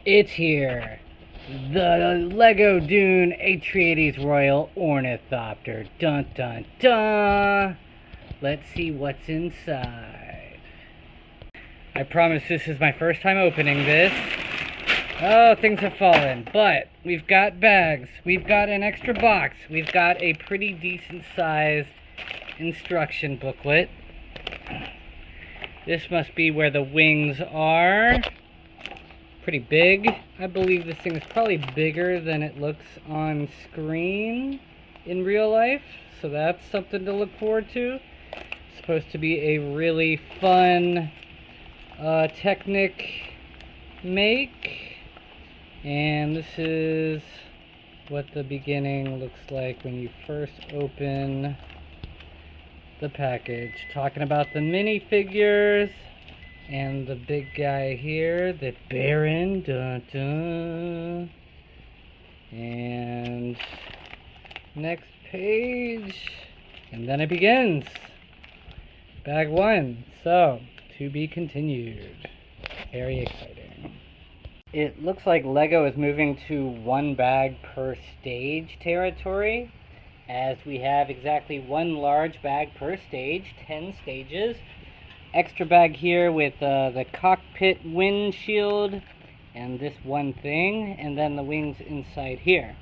It's here. The Lego Dune A380's Royal Ornithopter. Dun dun dun. Let's see what's inside. I promise this is my first time opening this. Oh, things have fallen. But we've got bags. We've got an extra box. We've got a pretty decent sized instruction booklet. This must be where the wings are. Pretty big. I believe this thing is probably bigger than it looks on screen in real life, so that's something to look forward to. It's supposed to be a really fun Technic make, and this is what the beginning looks like when you first open the package. Talking about the minifigures and the big guy here, the Baron, dun dun. And next page, and then it begins. Bag one, so to be continued. Very exciting. It looks like Lego is moving to one bag per stage territory, as we have exactly one large bag per stage, 10 stages. Extra bag here with the cockpit windshield and this one thing, and then the wings inside here.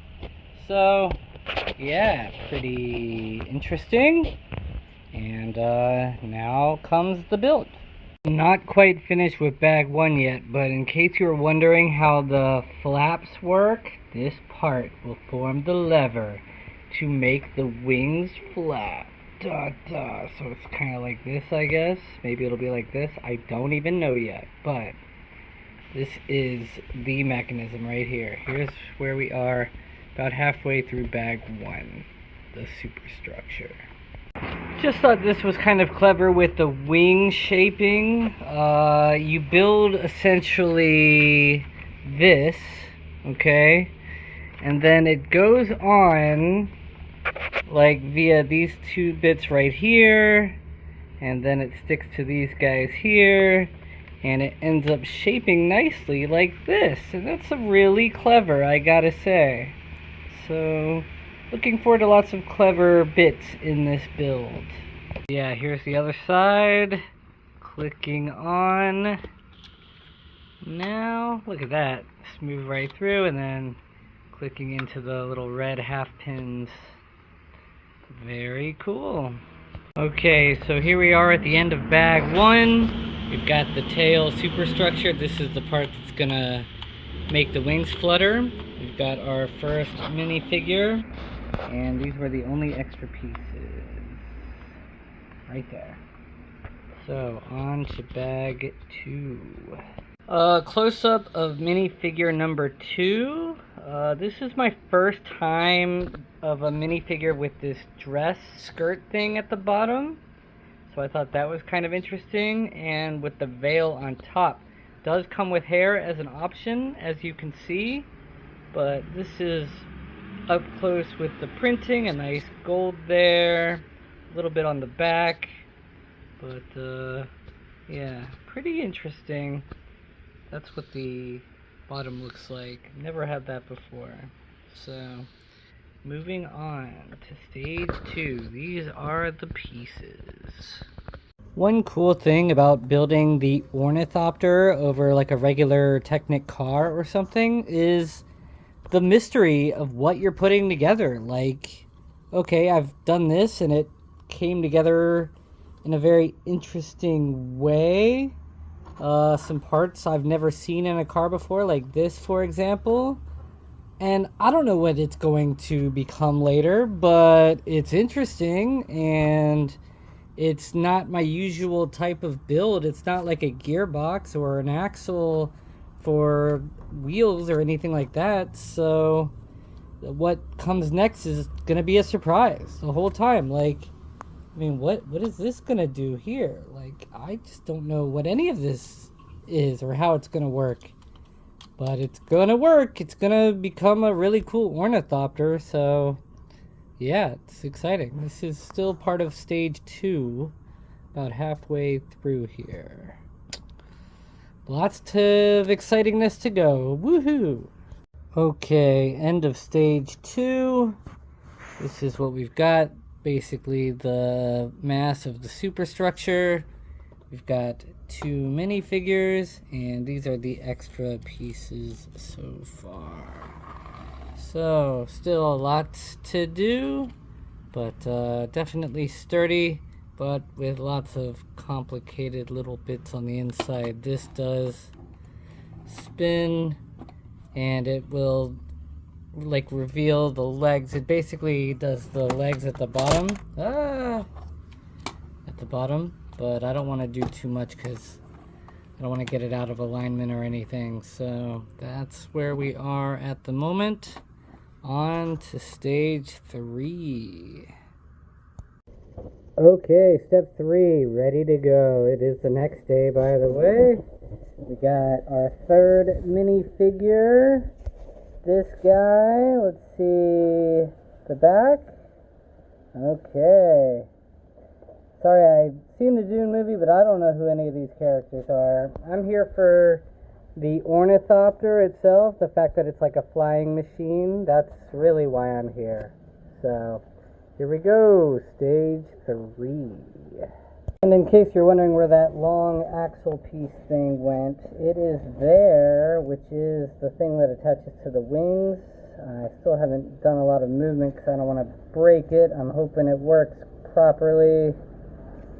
So yeah, pretty interesting. And now comes the build. Not quite finished with bag one yet, but in case you were wondering how the flaps work, this part will form the lever to make the wings flap. So it's kind of like this, I guess. Maybe it'll be like this. I don't even know yet, but this is the mechanism right here. Here's where we are, about halfway through bag one, the Superstructure. Just thought this was kind of clever with the wing shaping. You build essentially this, okay, and then it goes on like via these two bits right here, and then it sticks to these guys here, and it ends up shaping nicely like this, and that's really clever, I gotta say. So looking forward to lots of clever bits in this build. Yeah, here's the other side. Clicking on. Now look at that, smooth right through, and then clicking into the little red half pins. Very cool. Okay, so here we are at the end of bag one. We've got the tail superstructure. This is the part that's gonna make the wings flutter. We've got our first minifigure, and these were the only extra pieces. Right there. So, on to bag two. Close-up of minifigure number two. This is my first time of a minifigure with this dress skirt thing at the bottom, so I thought that was kind of interesting, and with the veil on top. Does come with hair as an option, as you can see, but this is up close with the printing, a nice gold there, a little bit on the back, but yeah, pretty interesting. That's what the bottom looks like. Never had that before. So, moving on to stage two. These are the pieces. One cool thing about building the Ornithopter over like a regular Technic car or something is the mystery of what you're putting together. Like, okay, I've done this and it came together in a very interesting way. Some parts I've never seen in a car before, like this for example, and I don't know what it's going to become later, but it's interesting, and it's not my usual type of build. It's not like a gearbox or an axle for wheels or anything like that, so what comes next is gonna be a surprise the whole time. Like, I mean, what is this gonna do here? Like, I just don't know what any of this is or how it's gonna work. But it's gonna work. It's gonna become a really cool ornithopter, so yeah, it's exciting. This is still part of stage two, about halfway through here. lots of excitingness to go. Woohoo! Okay, end of stage 2. This is what we've got. Basically the mass of the superstructure. We've got 2 minifigures, and these are the extra pieces so far. So, still a lot to do, but definitely sturdy, but with lots of complicated little bits on the inside. This does spin, and it will like reveal the legs. It basically does the legs at the bottom. At the bottom, but I don't want to do too much because I don't want to get it out of alignment or anything. So that's where we are at the moment. On to stage 3. Okay, step 3, ready to go. It is the next day, by the way. We got our 3rd minifigure. This guy, let's see the back. Okay. Sorry, I've seen the Dune movie, but I don't know who any of these characters are. I'm here for the Ornithopter itself, the fact that it's like a flying machine. That's really why I'm here. So, here we go, stage 3. And in case you're wondering where that long axle piece thing went, it is there, which is the thing that attaches to the wings. I still haven't done a lot of movement because I don't want to break it. I'm hoping it works properly,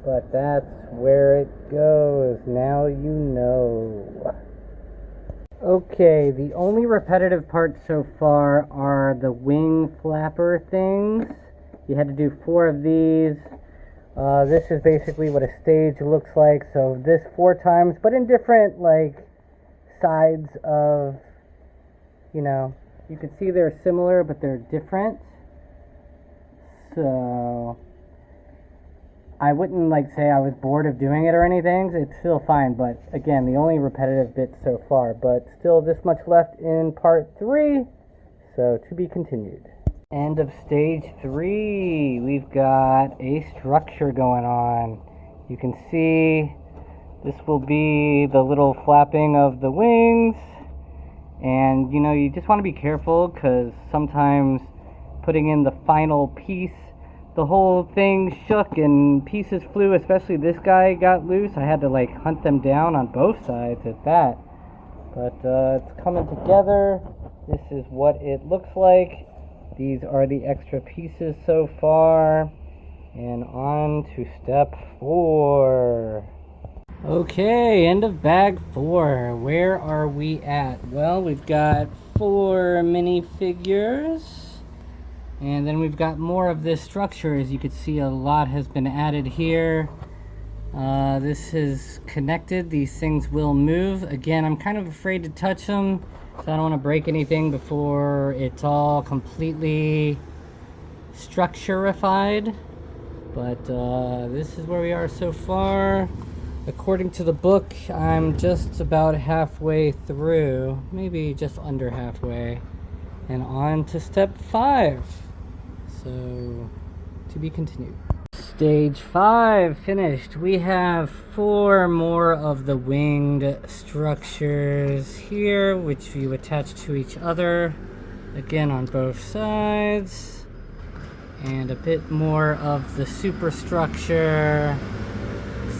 but that's where it goes. Now you know. Okay, the only repetitive parts so far are the wing flapper things. You had to do 4 of these. This is basically what a stage looks like. So this 4 times, but in different like sides of, you know, you can see they're similar, but they're different. So I wouldn't like say I was bored of doing it or anything. It's still fine, but again, the only repetitive bits so far. But still this much left in part 3, so to be continued. End of stage 3. We've got a structure going on. You can see this will be the little flapping of the wings, and you know, you just want to be careful because sometimes putting in the final piece, the whole thing shook and pieces flew. Especially this guy got loose. I had to like hunt them down on both sides at that, but it's coming together. This is what it looks like. These are the extra pieces so far, and on to step 4. Okay, end of bag 4. Where are we at? Well, we've got 4 minifigures, and then we've got more of this structure. As you can see, a lot has been added here. This is connected. These things will move. Again, I'm kind of afraid to touch them, so I don't want to break anything before it's all completely structurified. But this is where we are so far. According to the book, I'm just about halfway through, maybe just under halfway, and on to step 5. So, to be continued. Stage 5 finished. We have 4 more of the winged structures here, which you attach to each other, again on both sides, and a bit more of the superstructure.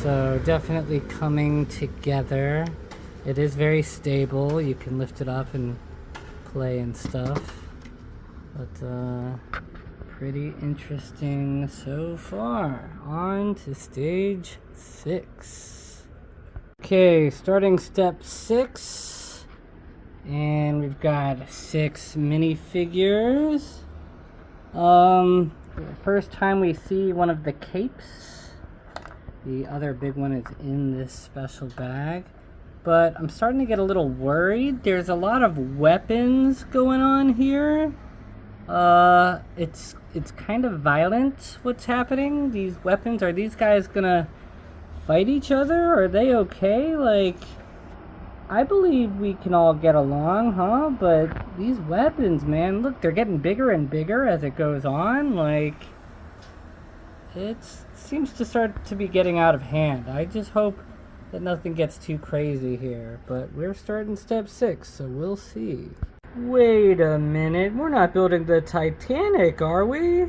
So definitely coming together. It is very stable. You can lift it up and play and stuff, but pretty interesting so far. On to stage 6. Okay, starting step 6, and we've got 6 minifigures. First time we see one of the capes. The other big one is in this special bag, but I'm starting to get a little worried. There's a lot of weapons going on here. It's kind of violent what's happening. These weapons, are these guys gonna fight each other? Are they okay? Like, I believe we can all get along, huh? But these weapons, man, look, they're getting bigger and bigger as it goes on. Like, it seems to start to be getting out of hand. I just hope that nothing gets too crazy here, but we're starting step 6, so we'll see. Wait a minute, we're not building the Titanic, are we?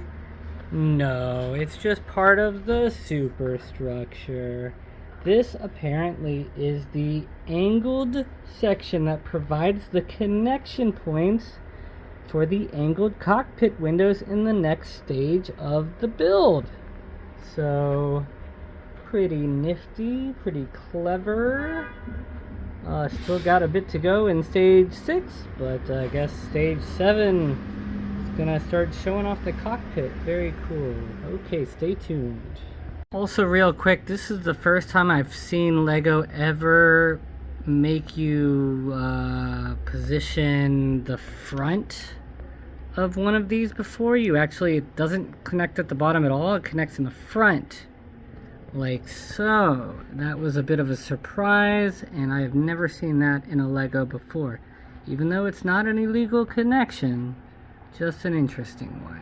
No, it's just part of the superstructure. This apparently is the angled section that provides the connection points for the angled cockpit windows in the next stage of the build. So, pretty nifty, pretty clever. Still got a bit to go in stage 6, but I guess stage 7 is gonna start showing off the cockpit. Very cool. Okay, stay tuned. Also, real quick, this is the first time I've seen Lego ever make you position the front of one of these before. It doesn't connect at the bottom at all, it connects in the front. Like so. That was a bit of a surprise, and I have never seen that in a Lego before. Even though it's not an illegal connection, just an interesting one.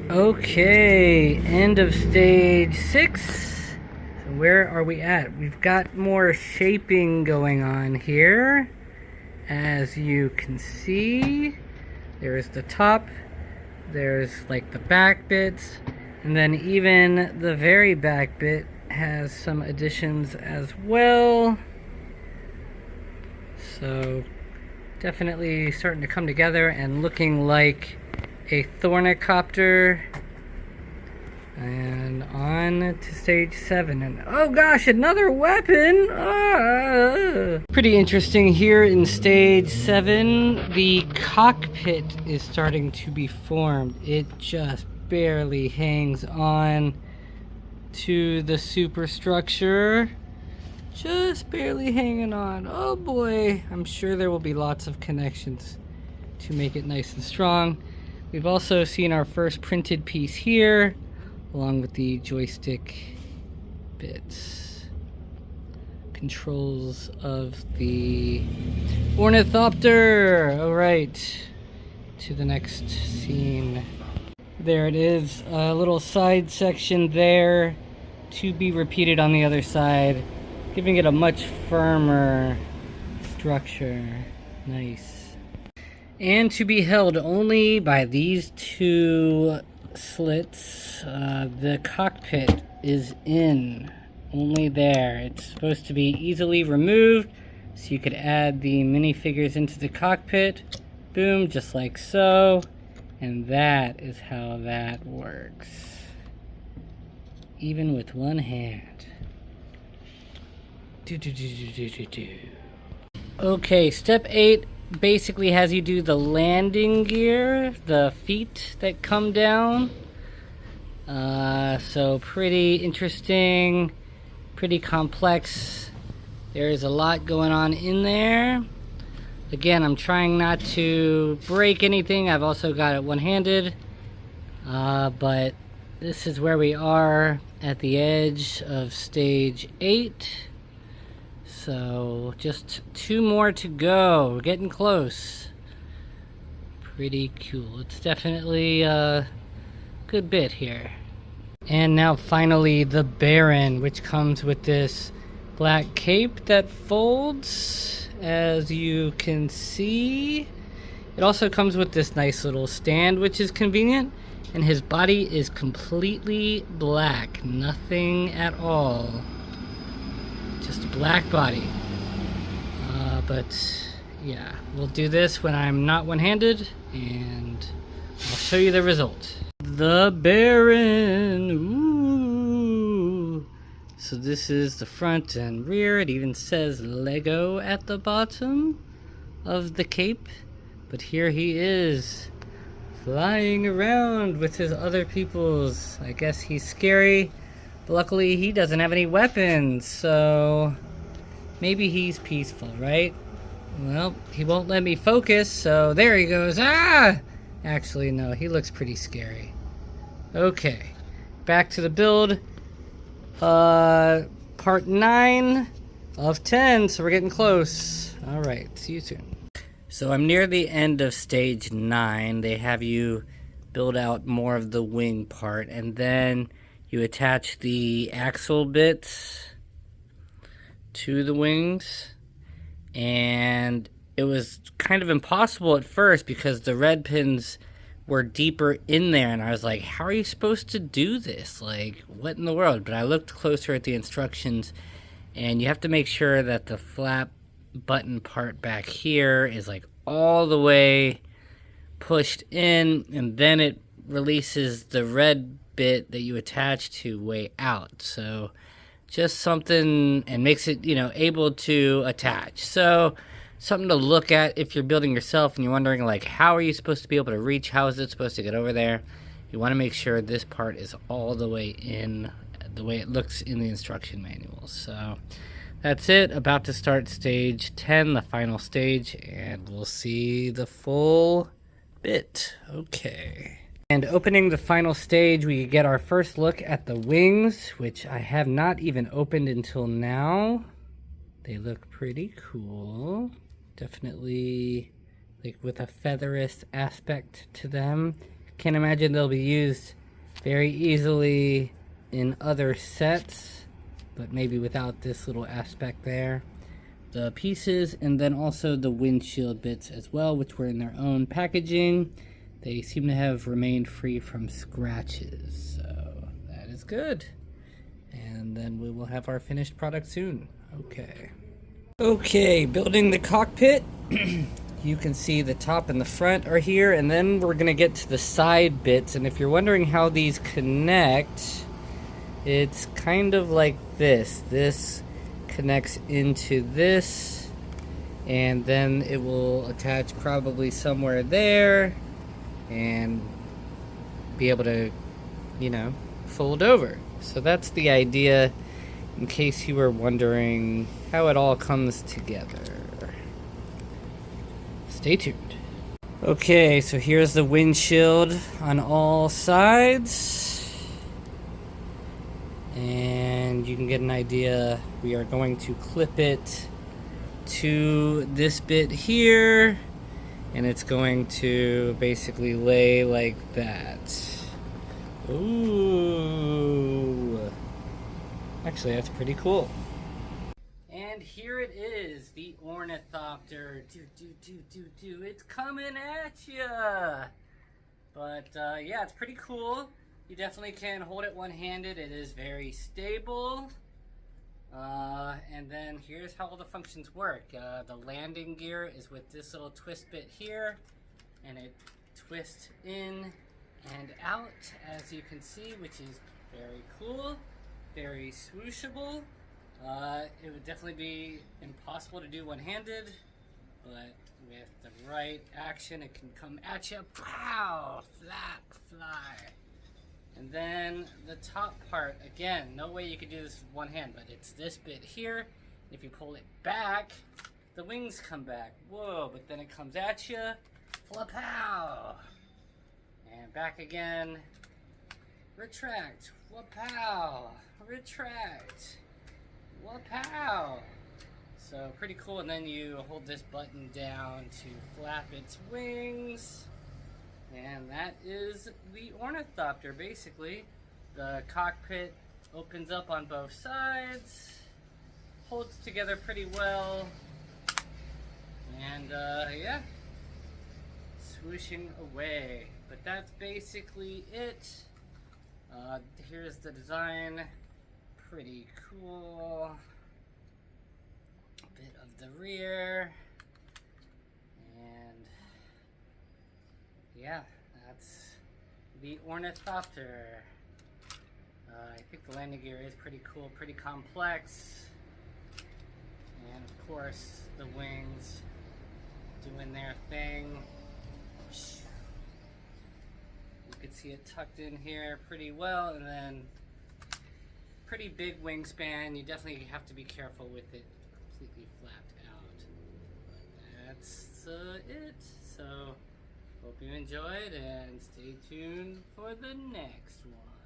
Okay, end of stage 6. So where are we at? We've got more shaping going on here. As you can see, there's the top, there's like the back bits, and then even the very back bit has some additions as well. So definitely starting to come together and looking like a Ornithopter. And on to stage 7, and oh gosh, another weapon! Pretty interesting here in stage 7. The cockpit is starting to be formed. It just barely hangs on to the superstructure. Just barely hanging on. Oh boy, I'm sure there will be lots of connections to make it nice and strong. We've also seen our first printed piece here, along with the joystick bits. Controls of the Ornithopter. Alright, to the next scene. There it is, a little side section there to be repeated on the other side, giving it a much firmer structure. Nice. And to be held only by these two slits. The cockpit is in, only there. It's supposed to be easily removed, so you could add the minifigures into the cockpit. Boom, just like so. And that is how that works. Even with one hand. Okay, step 8 basically has you do the landing gear, the feet that come down. So pretty interesting, pretty complex. There's a lot going on in there. Again, I'm trying not to break anything. I've also got it one-handed. But this is where we are at the edge of stage 8. So just 2 more to go. We're getting close. Pretty cool. It's definitely a good bit here. And now finally the Baron, which comes with this black cape that folds, as you can see. It also comes with this nice little stand, which is convenient, and his body is completely black, nothing at all, just a black body. But yeah, we'll do this when I'm not one-handed, and I'll show you the result. The Baron. Ooh. So this is the front and rear. It even says Lego at the bottom of the cape. But here he is, flying around with his other peoples. I guess he's scary, but luckily he doesn't have any weapons, so maybe he's peaceful, right? Well, he won't let me focus, so there he goes. Ah! Actually, no, he looks pretty scary. Okay, back to the build. Part 9 of 10, so we're getting close. Alright, see you soon. So I'm near the end of stage 9. They have you build out more of the wing part, and then you attach the axle bits to the wings, and it was kind of impossible at first because the red pins were deeper in there, and I was like, how are you supposed to do this? Like, what in the world? But I looked closer at the instructions, and you have to make sure that the flap button part back here is like all the way pushed in, and then it releases the red bit that you attach to way out. So just something, and makes it, able to attach. So something to look at if you're building yourself and you're wondering, like, how are you supposed to be able to reach? How is it supposed to get over there? You want to make sure this part is all the way in, the way it looks in the instruction manual. So that's it. About to start stage 10, the final stage, and we'll see the full bit. Okay. And opening the final stage, we get our first look at the wings, which I have not even opened until now. They look pretty cool. Definitely like with a featherist aspect to them. Can't imagine they'll be used very easily in other sets, but maybe without this little aspect there. The pieces, and then also the windshield bits as well, which were in their own packaging. They seem to have remained free from scratches, so that is good. And then we will have our finished product soon. Okay, building the cockpit. You can see the top and the front are here, and then we're gonna get to the side bits. And if you're wondering how these connect, it's kind of like this. This connects into this, and then it will attach probably somewhere there and be able to, fold over. So that's the idea, in case you were wondering how it all comes together. Stay tuned. Okay, so here's the windshield on all sides, and you can get an idea. We are going to clip it to this bit here, and it's going to basically lay like that. Ooh. Actually, that's pretty cool. And here it is, the Ornithopter. It's coming at ya! But yeah, it's pretty cool. You definitely can hold it one-handed. It is very stable. And then here's how all the functions work. The landing gear is with this little twist bit here, and it twists in and out, as you can see, which is very cool, very swooshable. It would definitely be impossible to do one-handed, but with the right action, it can come at you. Pow! Flap, fly. And then the top part, again, no way you could do this with one hand, but it's this bit here. If you pull it back, the wings come back. Whoa, but then it comes at you. Flapow! And back again. Retract. Whapow! Retract. Whapow! So pretty cool, and then you hold this button down to flap its wings. And that is the Ornithopter, basically. The cockpit opens up on both sides, holds together pretty well, and yeah, swooshing away. But that's basically it. Here's the design. Pretty cool. A bit of the rear. And yeah, that's the Ornithopter. I think the landing gear is pretty cool, pretty complex. And of course, the wings doing their thing. You can see it tucked in here pretty well, and then pretty big wingspan. You definitely have to be careful with it completely flapped out. But that's it. So hope you enjoyed, and stay tuned for the next one.